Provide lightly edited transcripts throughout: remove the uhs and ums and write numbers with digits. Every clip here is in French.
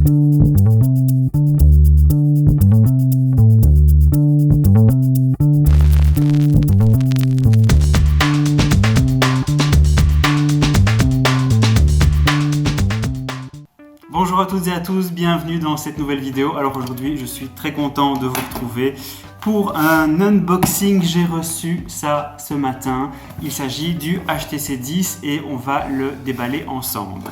Bonjour à toutes et à tous, bienvenue dans cette nouvelle vidéo. Alors aujourd'hui, je suis très content de vous retrouver pour un unboxing. J'ai reçu ça ce matin. Il s'agit du HTC 10 et on va le déballer ensemble.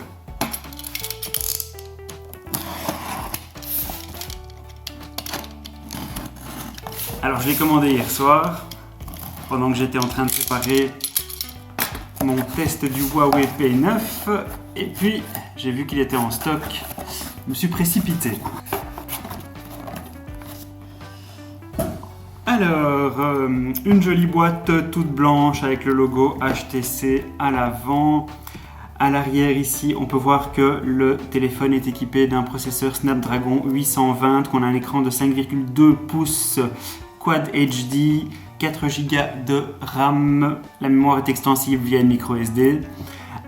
Alors je l'ai commandé hier soir, pendant que j'étais en train de préparer mon test du Huawei P9, et puis j'ai vu qu'il était en stock, je me suis précipité. Alors, une jolie boîte toute blanche avec le logo HTC à l'avant. À l'arrière ici, on peut voir que le téléphone est équipé d'un processeur Snapdragon 820, qu'on a un écran de 5,2 pouces Quad HD, 4 Go de RAM, la mémoire est extensible via une micro SD.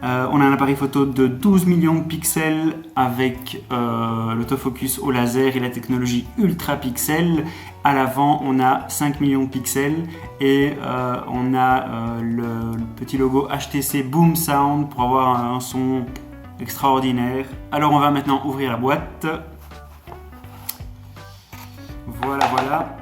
On a un appareil photo de 12 millions de pixels avec l'autofocus au laser et la technologie Ultra Pixel. À l'avant, on a 5 millions de pixels et on a le petit logo HTC Boom Sound pour avoir un son extraordinaire. Alors on va maintenant ouvrir la boîte. Voilà.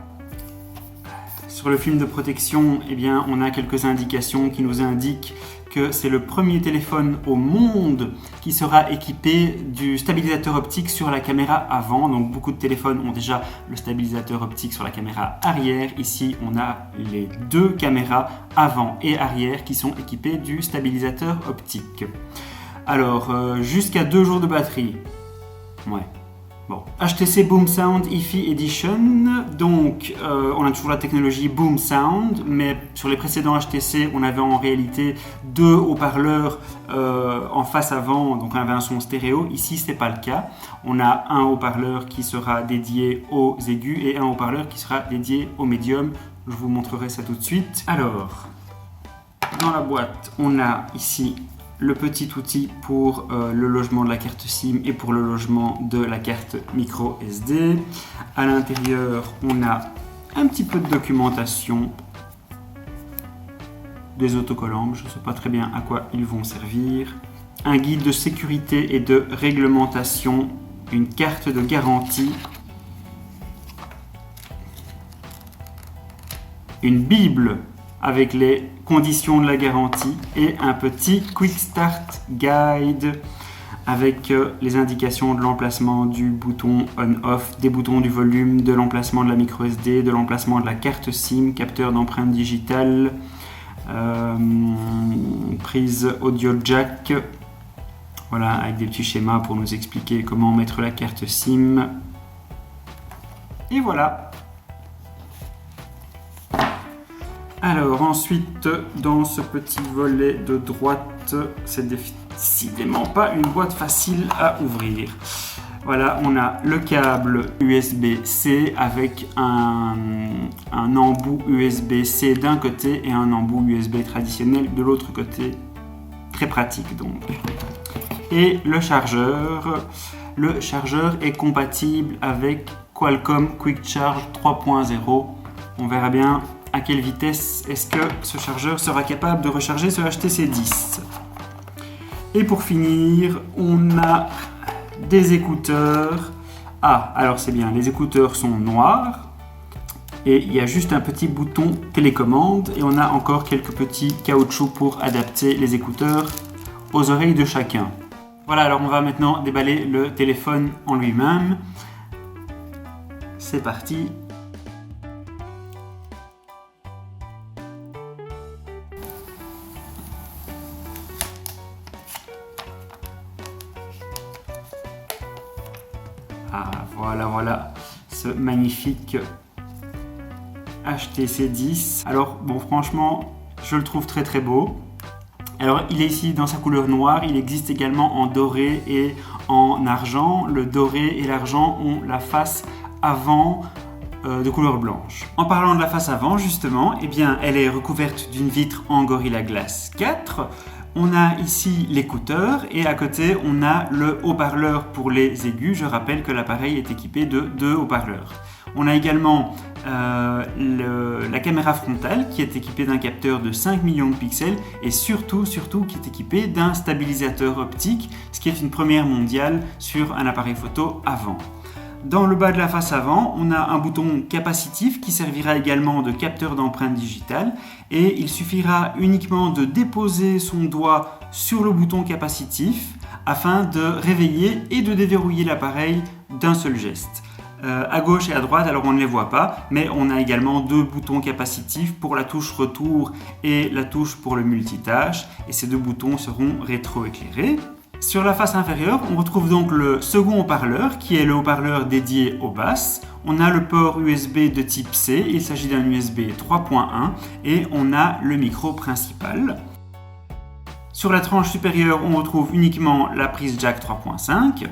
Sur le film de protection, eh bien, on a quelques indications qui nous indiquent que c'est le premier téléphone au monde qui sera équipé du stabilisateur optique sur la caméra avant. Donc beaucoup de téléphones ont déjà le stabilisateur optique sur la caméra arrière. Ici, on a les deux caméras avant et arrière qui sont équipées du stabilisateur optique. Alors, jusqu'à 2 jours de batterie. Ouais. Bon. HTC Boom Sound HiFi Edition, donc on a toujours la technologie Boom Sound, mais sur les précédents HTC, on avait en réalité 2 haut-parleurs en face avant, donc on avait un son stéréo. Ici, ce n'est pas le cas. On a un haut-parleur qui sera dédié aux aigus et un haut-parleur qui sera dédié aux médiums. Je vous montrerai ça tout de suite. Alors, dans la boîte, on a ici le petit outil pour le logement de la carte SIM et pour le logement de la carte micro SD. À l'intérieur, on a un petit peu de documentation, des autocollants, je ne sais pas très bien à quoi ils vont servir, un guide de sécurité et de réglementation, une carte de garantie, une bible avec les conditions de la garantie et un petit Quick Start Guide avec les indications de l'emplacement du bouton on-off, des boutons du volume, de l'emplacement de la micro SD, de l'emplacement de la carte SIM, capteur d'empreinte digitale, prise audio jack, voilà, avec des petits schémas pour nous expliquer comment mettre la carte SIM. Et voilà. Alors ensuite, dans ce petit volet de droite, c'est décidément pas une boîte facile à ouvrir. Voilà, on a le câble USB-C avec un embout USB-C d'un côté et un embout USB traditionnel de l'autre côté. Très pratique donc. Et le chargeur. Le chargeur est compatible avec Qualcomm Quick Charge 3.0. On verra bien à quelle vitesse est-ce que ce chargeur sera capable de recharger ce HTC 10. Et pour finir, on a des écouteurs. Ah, alors c'est bien, les écouteurs sont noirs et il y a juste un petit bouton télécommande et on a encore quelques petits caoutchoucs pour adapter les écouteurs aux oreilles de chacun. Voilà, alors on va maintenant déballer le téléphone en lui-même. C'est parti. Ah, voilà, ce magnifique HTC 10. Alors, bon, franchement, je le trouve très très beau. Alors, il est ici dans sa couleur noire. Il existe également en doré et en argent. Le doré et l'argent ont la face avant de couleur blanche. En parlant de la face avant justement, eh bien, elle est recouverte d'une vitre en Gorilla Glass 4. On a ici l'écouteur et à côté on a le haut-parleur pour les aigus. Je rappelle que l'appareil est équipé de 2 haut-parleurs. On a également la caméra frontale qui est équipée d'un capteur de 5 millions de pixels et surtout qui est équipée d'un stabilisateur optique, ce qui est une première mondiale sur un appareil photo avant. Dans le bas de la face avant, on a un bouton capacitif qui servira également de capteur d'empreinte digitale et il suffira uniquement de déposer son doigt sur le bouton capacitif afin de réveiller et de déverrouiller l'appareil d'un seul geste. À gauche et à droite, alors on ne les voit pas, mais on a également 2 boutons capacitifs pour la touche retour et la touche pour le multitâche et ces 2 boutons seront rétroéclairés. Sur la face inférieure, on retrouve donc le second haut-parleur qui est le haut-parleur dédié aux basses. On a le port USB de type C, il s'agit d'un USB 3.1 et on a le micro principal. Sur la tranche supérieure, on retrouve uniquement la prise jack 3.5.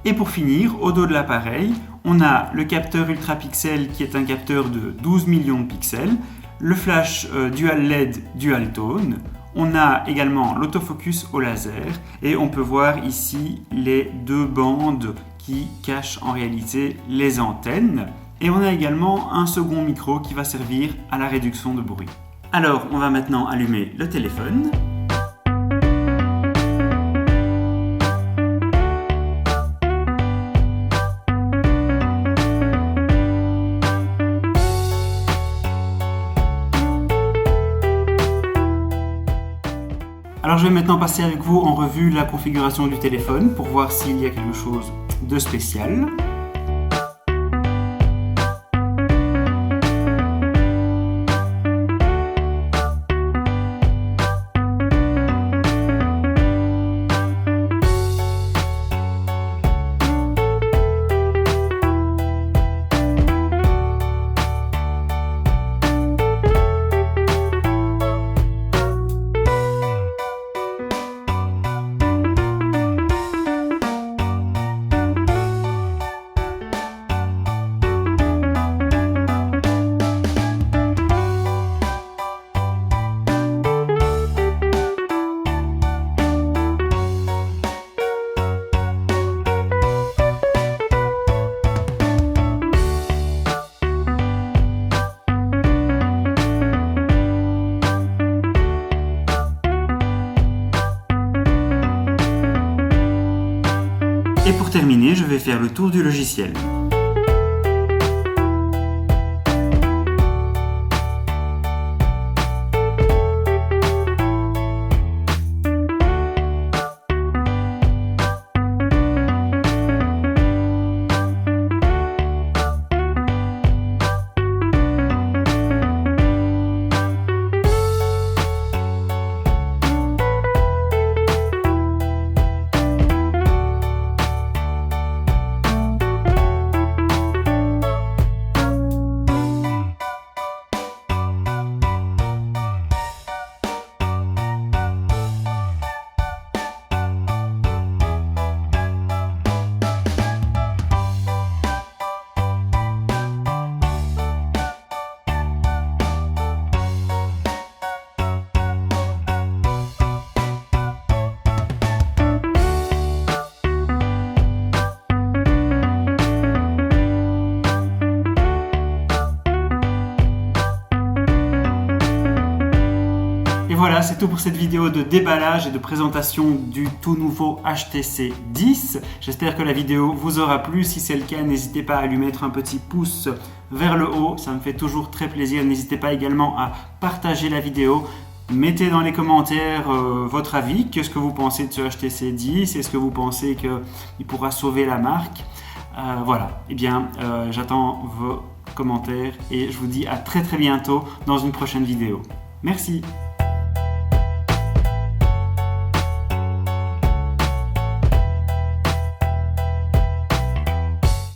Et pour finir, au dos de l'appareil, on a le capteur ultra-pixel qui est un capteur de 12 millions de pixels, le flash dual LED dual tone. On a également l'autofocus au laser et on peut voir ici les 2 bandes qui cachent en réalité les antennes. Et on a également un second micro qui va servir à la réduction de bruit. Alors, on va maintenant allumer le téléphone. Alors je vais maintenant passer avec vous en revue la configuration du téléphone pour voir s'il y a quelque chose de spécial. Et pour terminer, je vais faire le tour du logiciel. Et voilà, c'est tout pour cette vidéo de déballage et de présentation du tout nouveau HTC 10. J'espère que la vidéo vous aura plu. Si c'est le cas, n'hésitez pas à lui mettre un petit pouce vers le haut. Ça me fait toujours très plaisir. N'hésitez pas également à partager la vidéo. Mettez dans les commentaires votre avis. Qu'est-ce que vous pensez de ce HTC 10? Est-ce que vous pensez qu'il pourra sauver la marque? Voilà, eh bien, j'attends vos commentaires et je vous dis à très bientôt dans une prochaine vidéo. Merci.